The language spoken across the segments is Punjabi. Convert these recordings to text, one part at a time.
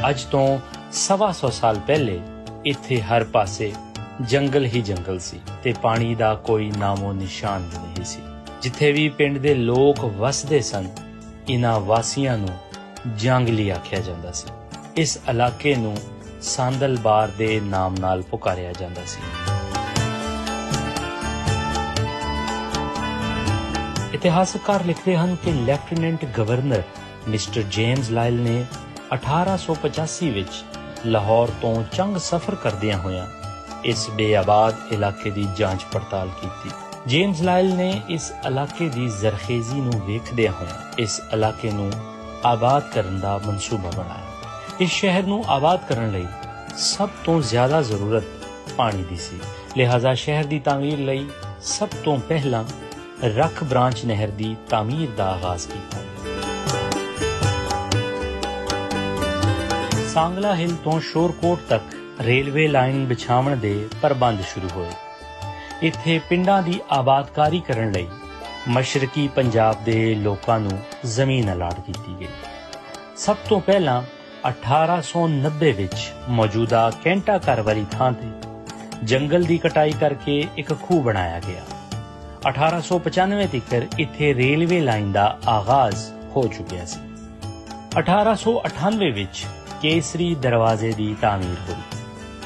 ਅੱਜ ਤੋਂ 125 ਸਾਲ ਪਹਿਲੇ ਇੱਥੇ ਹਰ ਪਾਸੇ ਜੰਗਲ ਹੀ ਜੰਗਲ ਸੀ ਤੇ ਪਾਣੀ ਦਾ ਕੋਈ ਨਾਮੋ ਨਿਸ਼ਾਨ ਵੀ ਨਹੀਂ ਸੀ। ਜਿੱਥੇ ਵੀ ਪਿੰਡ ਦੇ ਲੋਕ ਵਸਦੇ ਸਨ, ਇਹਨਾਂ ਵਾਸੀਆਂ ਨੂੰ ਜੰਗਲੀ ਆਖਿਆ ਜਾਂਦਾ ਸੀ। ਇਸ ਇਲਾਕੇ ਨੂੰ ਸਾਂਦਲਬਾਰ ਦੇ ਨਾਮ ਨਾਲ ਪੁਕਾਰਿਆ ਜਾਂਦਾ ਸੀ। ਇਤਿਹਾਸਕਾਰ ਲਿਖਦੇ ਹਨ ਕਿ lieutenant governor mister James loyal ਨੇ 1885 ਵਿੱਚ ਲਾਹੌਰ ਤੋਂ ਚੰਗ ਸਫ਼ਰ ਕਰਦਿਆਂ ਹੋਇਆਂ ਇਸ ਬੇਆਬਾਦ ਇਲਾਕੇ ਦੀ ਜਾਂਚ ਪੜਤਾਲ ਕੀਤੀ। ਜੇਮਸ ਲਾਇਲ ਨੇ ਇਸ ਇਲਾਕੇ ਦੀ ਜ਼ਰਖੇਜ਼ੀ ਨੂੰ ਵੇਖਦਿਆਂ ਹੋਇਆਂ ਇਸ ਇਲਾਕੇ ਨੂੰ ਆਬਾਦ ਕਰਨ ਦਾ ਮਨਸੂਬਾ ਬਣਾਇਆ। ਇਸ ਸ਼ਹਿਰ ਨੂੰ ਆਬਾਦ ਕਰਨ ਲਈ ਸਭ ਤੋਂ ਜ਼ਿਆਦਾ ਜ਼ਰੂਰਤ ਪਾਣੀ ਦੀ ਸੀ, ਲਿਹਾਜ਼ਾ ਸ਼ਹਿਰ ਦੀ ਤਾਮੀਰ ਲਈ ਸਭ ਤੋਂ ਪਹਿਲਾਂ ਰੱਖ ਬ੍ਰਾਂਚ ਨਹਿਰ ਦੀ ਤਾਮੀਰ ਦਾ ਆਗਾਜ਼ ਕੀਤਾ। ਸਾਂਗਲਾ ਹਿੱਲ ਤੋਂ ਸ਼ੋਰਕੋਟ ਤੱਕ ਰੇਲਵੇ ਲਾਈਨ ਵਿਛਾਉਣ ਦੇ ਪ੍ਰਬੰਧ ਸ਼ੁਰੂ ਹੋਏ। ਇੱਥੇ ਪਿੰਡਾਂ ਦੀ ਆਬਾਦਕਾਰੀ ਕਰਨ ਲਈ ਮਸ਼ਰਕੀ ਪੰਜਾਬ ਦੇ ਲੋਕਾਂ ਨੂੰ ਜ਼ਮੀਨ ਅਲਾਟ ਕੀਤੀ ਗਈ। ਸਭ ਤੋਂ ਪਹਿਲਾਂ 1890 ਵਿੱਚ ਮੌਜੂਦਾ ਕੈਂਟਾ ਘਰ ਵਾਲੀ ਥਾਂ ਤੇ ਜੰਗਲ ਦੀ ਕਟਾਈ ਕਰਕੇ ਇੱਕ ਖੂਹ ਬਣਾਇਆ ਗਿਆ। 1895 ਤੱਕ ਇੱਥੇ ਰੇਲਵੇ ਲਾਈਨ ਦਾ ਆਗਾਜ਼ ਹੋ ਚੁੱਕਿਆ ਸੀ। 1898 ਵਿੱਚ ਕੇਸਰੀ ਦਰਵਾਜ਼ੇ ਦੀ ਤਾਮੀਰ ਹੋਈ।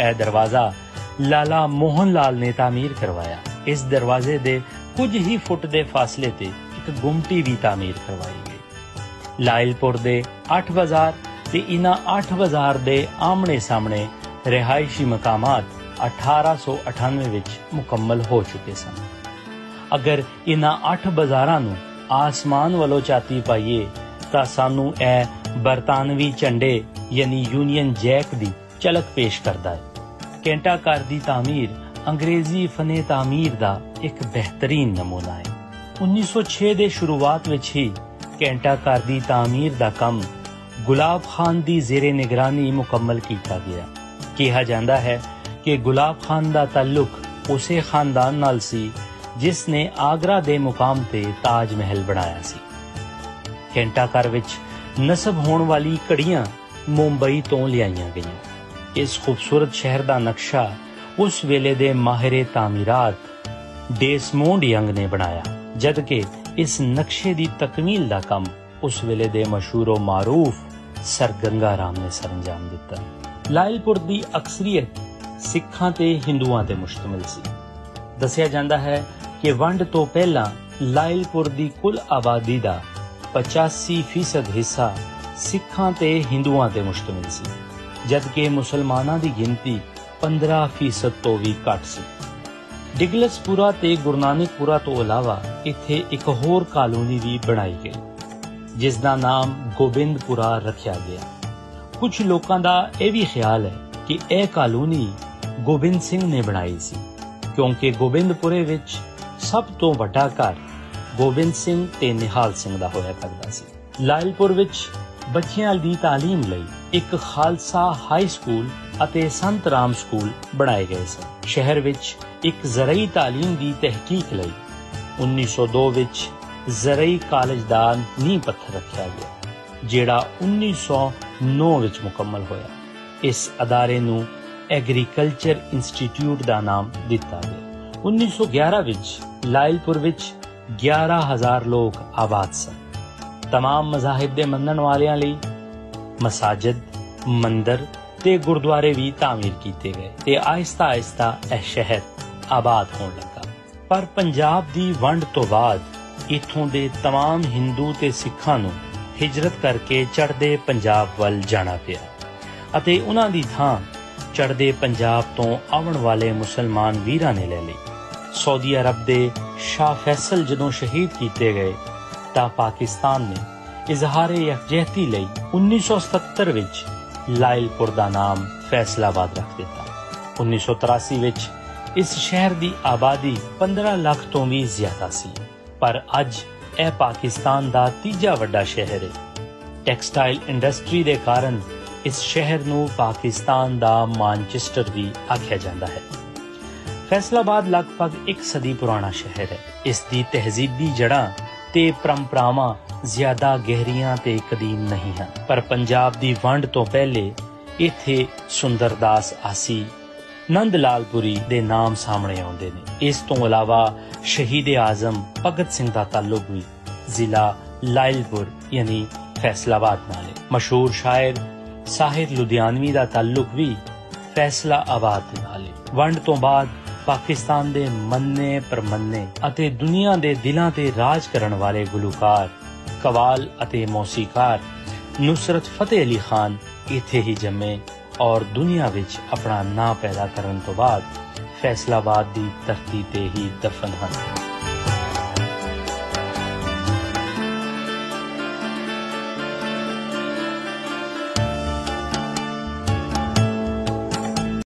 ਇਹ ਦਰਵਾਜ਼ਾ ਲਾਲਾ ਮੋਹਨ ਲਾਲ ਨੇ ਤਾਮੀਰ ਕਰਵਾਇਆ। ਇਸ ਦਰਵਾਜ਼ੇ ਦੇ ਕੁਝ ਹੀ ਫੁੱਟ ਦੇ ਫਾਸਲੇ ਤੇ ਇੱਕ ਗੁੰਮਟੀ ਵੀ ਤਾਮੀਰ ਕਰਵਾਈ ਗਈ। ਲਾਇਲਪੁਰ ਦੇ 8 ਬਾਜ਼ਾਰ ਤੇ ਇਹਨਾਂ 8 ਬਾਜ਼ਾਰ ਦੇ ਆਮਣੇ ਸਾਹਮਣੇ ਰਿਹਾਇਸ਼ੀ ਮਕਾਮਾਤ 1898 ਵਿੱਚ ਮੁਕੰਮਲ ਹੋ ਚੁੱਕੇ ਸਨ। ਅਗਰ ਇਹਨਾਂ 8 ਬਾਜ਼ਾਰਾਂ ਨੂੰ ਆਸਮਾਨ ਵੱਲੋਂ ਝਾਤੀ ਪਾਈਏ ਤਾਂ ਸਾਨੂੰ ਇਹ ਬਰਤਾਨਵੀ ਝੰਡੇ ਯਾਨੀ ਯੂਨੀਅਨ ਜੈਕ ਦੀ ਝਲਕ ਪੇਸ਼ ਕਰਦਾ ਹੈ। ਕੈਂਟਾ ਘਰ ਦੀ ਤਾਮੀਰ ਅੰਗਰੇਜ਼ੀ ਫਨੇ ਤਾਮੀਰ ਦਾ ਇੱਕ ਬਿਹਤਰੀਨ ਨਮੂਨਾ ਹੈ। 1906 ਦੇ ਸ਼ੁਰੂਆਤ ਵਿੱਚ ਹੀ ਕੈਂਟਾ ਘਰ ਦੀ ਤਾਮੀਰ ਦਾ ਕੰਮ ਗੁਲਾਬ ਖਾਨ ਦੀ ਜ਼ੇਰੇ ਨਿਗਰਾਨੀ ਮੁਕੰਮਲ ਕੀਤਾ ਗਿਆ। ਕਿਹਾ ਜਾਂਦਾ ਹੈ ਕਿ ਗੁਲਾਬ ਖਾਨ ਦਾ ਤਾਲੁਕ ਉਸੇ ਖਾਨਦਾਨ ਨਾਲ ਸੀ ਜਿਸ ਨੇ ਆਗਰਾ ਦੇ ਮੁਕਾਮ ਤੇ ਤਾਜ ਮਹਿਲ ਬਣਾਇਆ ਸੀ। ਕੈਂਟਾ ਘਰ ਵਿੱਚ ਨਸਬ ਹੋਣ ਵਾਲੀ ਘੜੀਆਂ ਮੁੰਬਈ ਤੋਂ ਲਿਆਈਆਂ ਗਈਆਂ। ਇਸ ਖੂਬਸੂਰਤ ਸ਼ਹਿਰ ਦਾ ਨਕਸ਼ਾ ਉਸ ਵੇਲੇ ਦੇ ਮਾਹਿਰ ਤਾਮੀਰਾਤ ਡੇਸਮੋਂਡ ਯੰਗ ਨੇ ਬਣਾਇਆ, ਜਦਕਿ ਇਸ ਨਕਸ਼ੇ ਦੀ ਤਕਮੀਲ ਦਾ ਕੰਮ ਉਸ ਵੇਲੇ ਦੇ ਮਸ਼ਹੂਰ ਮਾਰੂਫ ਸਰ ਗੰਗਾ ਰਾਮ ਨੇ ਸਰੰਜਾਮ ਦਿੱਤਾ। ਲਾਇਲਪੁਰ ਦੀ ਅਕਸਰੀਅਤ ਸਿੱਖਾਂ ਤੇ ਹਿੰਦੂਆਂ ਤੇ ਮੁਸ਼ਤਮਿਲ ਸੀ। ਦੱਸਿਆ ਜਾਂਦਾ ਹੈ ਕਿ ਵੰਡ ਤੋਂ ਪਹਿਲਾਂ ਲਾਇਲਪੁਰ ਦੀ ਕੁੱਲ ਆਬਾਦੀ ਦਾ 85% ਹਿੱਸਾ ਸਿੱਖਾਂ ਤੇ ਹਿੰਦੂਆਂ ਤੇ ਮੁਸ਼ਤਮਿਲ ਸੀ, ਜਦਕਿ ਮੁਸਲਮਾਨਾਂ ਦੀ ਗਿਣਤੀ 15% ਤੋਂ ਵੀ ਘੱਟ ਸੀ। ਡਿਗਲਸਪੁਰਾ ਤੇ ਗੁਰੂ ਨਾਨਕਪੁਰਾ ਤੋਂ ਇਲਾਵਾ ਇੱਥੇ ਇੱਕ ਹੋਰ ਕਾਲੋਨੀ ਵੀ ਬਣਾਈ ਗਈ ਜਿਸ ਦਾ ਨਾਮ ਗੋਬਿੰਦਪੁਰਾ ਰੱਖਿਆ ਗਿਆ। ਕੁਝ ਲੋਕਾਂ ਦਾ ਇਹ ਵੀ ਖਿਆਲ ਹੈ ਕਿ ਇਹ ਕਾਲੋਨੀ ਗੋਬਿੰਦ ਸਿੰਘ ਨੇ ਬਣਾਈ ਸੀ, ਕਿਉਂਕਿ ਗੋਬਿੰਦਪੁਰੇ ਵਿੱਚ ਸਭ ਤੋਂ ਵੱਡਾ ਘਰ ਗੋਬਿੰਦ ਸਿੰਘ ਤੇ ਨਿਹਾਲ ਸਿੰਘ ਦਾ ਹੋਇਆ ਕਰਦਾ ਸੀ। ਲਾਇਲਪੁਰ ਵਿੱਚ ਬੱਚਿਆਂ ਦੀ ਤਾਲੀਮ ਲਈ ਇੱਕ ਖਾਲਸਾ ਹਾਈ ਸਕੂਲ ਅਤੇ ਸੰਤ ਰਾਮ ਸਕੂਲ ਬਣਾਏ ਗਏ ਸਨ। ਸ਼ਹਿਰ ਵਿੱਚ ਇੱਕ ਜ਼ਰਈ ਤਾਲੀਮ ਦੀ ਤਹਿਕੀਕ ਲਈ 1902 ਵਿੱਚ ਜ਼ਰਈ ਕਾਲਜ ਦਾ ਨੀਂਹ ਪੱਥਰ ਰੱਖਿਆ ਗਿਆ, ਜਿਹੜਾ 1909 ਵਿੱਚ ਮੁਕੰਮਲ ਹੋਇਆ। ਇਸ ਅਦਾਰੇ ਨੂੰ ਐਗਰੀਕਲਚਰ ਇੰਸਟੀਚਿਊਟ ਦਾ ਨਾਮ ਦਿੱਤਾ ਗਿਆ। 1911 ਵਿੱਚ ਲਾਇਲਪੁਰ ਵਿੱਚ 11,000 ਲੋਕ ਆਬਾਦ ਸਨ। तमाम मज़ाहिब दे मनण वालियां लई मसाजिद, मंदिर ते गुरुद्वारे भी तामीर कीते गए ते आहिस्ता आहिस्ता यह शहर आबाद होने लगा। पर पंजाब दी वंड तो बाद इत्थों दे तमाम हिंदू ते सिखां नूं हिजरत करके चढ़दे पंजाब वल जाना पिया अते उन्हां दी थां चढ़दे पंजाब तो आउण वाले मुसलमान वीरां ने ले लई। सऊदी अरब दे शाह फैसल जदों शहीद कीते गए ਤਾਂ ਪਾਕਿਸਤਾਨ ਨੇ ਇਜ਼ਹਾਰੇ ਯਕਜਹਿਤੀ ਲਈ 1977 ਵਿੱਚ ਲਾਇਲਪੁਰ ਦਾ ਨਾਮ ਫੈਸਲਾਬਾਦ ਰੱਖ ਦਿੱਤਾ। 1983 ਵਿੱਚ ਇਸ ਸ਼ਹਿਰ ਦੀ ਆਬਾਦੀ 15 ਲੱਖ ਤੋਂ ਵੀ ਜ਼ਿਆਦਾ ਸੀ, ਪਰ ਅੱਜ ਇਹ ਪਾਕਿਸਤਾਨ ਦਾ ਤੀਜਾ ਵੱਡਾ ਸ਼ਹਿਰ ਹੈ। ਟੈਕਸਟਾਈਲ ਇੰਡਸਟਰੀ ਦੇ ਕਾਰਨ ਇਸ ਸ਼ਹਿਰ ਨੂੰ ਪਾਕਿਸਤਾਨ ਦਾ ਮਾਨਚੈਸਟਰ ਵੀ ਆਖਿਆ ਜਾਂਦਾ ਹੈ। ਫੈਸਲਾਬਾਦ ਲਗਭਗ 1 ਸਦੀ ਪੁਰਾਣਾ ਸ਼ਹਿਰ ਹੈ। ਇਸ ਦੀ ਤਹਿਜ਼ੀਬੀ ਜੜ੍ਹਾਂ ਤੇ ਪਰੰਪਰਾਵਾਂ ਜ਼ਿਆਦਾ ਗਹਿਰੀਆਂ ਤੇ ਕਦੀਮ ਨਹੀਂ ਹਨ, ਪਰ ਪੰਜਾਬ ਦੀ ਵੰਡ ਤੋਂ ਪਹਿਲੇ ਇੱਥੇ ਸੁੰਦਰਦਾਸ ਆਸੀ, ਨੰਦ ਲਾਲਪੁਰੀ ਦੇ ਨਾਮ ਸਾਹਮਣੇ ਆਉਂਦੇ ਨੇ। ਇਸ ਤੋਂ ਇਲਾਵਾ ਸ਼ਹੀਦ ਆਜ਼ਮ ਭਗਤ ਸਿੰਘ ਦਾ ਤਾਲੁਕ ਵੀ ਜ਼ਿਲ੍ਹਾ ਲਾਇਲਪੁਰ ਯਾਨੀ ਫੈਸਲਾਬਾਦ ਨਾਲ ਹੈ। ਮਸ਼ਹੂਰ ਸ਼ਾਇਰ ਸਾਹਿਰ ਲੁਧਿਆਣਵੀ ਦਾ ਤਾਲੁਕ ਵੀ ਫੈਸਲਾਬਾਦ ਦੇ ਨਾਲ ਹੈ। ਵੰਡ ਤੋਂ ਬਾਅਦ ਪਾਕਿਸਤਾਨ ਦੇ ਮੰਨੇ ਪ੍ਰਮੰਨੇ ਅਤੇ ਦੁਨੀਆ ਦੇ ਦਿਲਾਂ ਤੇ ਰਾਜ ਕਰਨ ਵਾਲੇ ਗੁਲੂਕਾਰ, ਕਵਾਲ ਅਤੇ ਮੌਸੀਕਾਰ ਨੁਸਰਤ ਫਤਿਹ ਅਲੀ ਖਾਨ ਇੱਥੇ ਹੀ ਜੰਮੇ ਔਰ ਦੁਨੀਆ ਵਿੱਚ ਆਪਣਾ ਨਾਂ ਪੈਦਾ ਕਰਨ ਤੋਂ ਬਾਅਦ ਫੈਸਲਾਬਾਦ ਦੀ ਧਰਤੀ ਤੇ ਹੀ ਦਫਨ ਹਨ।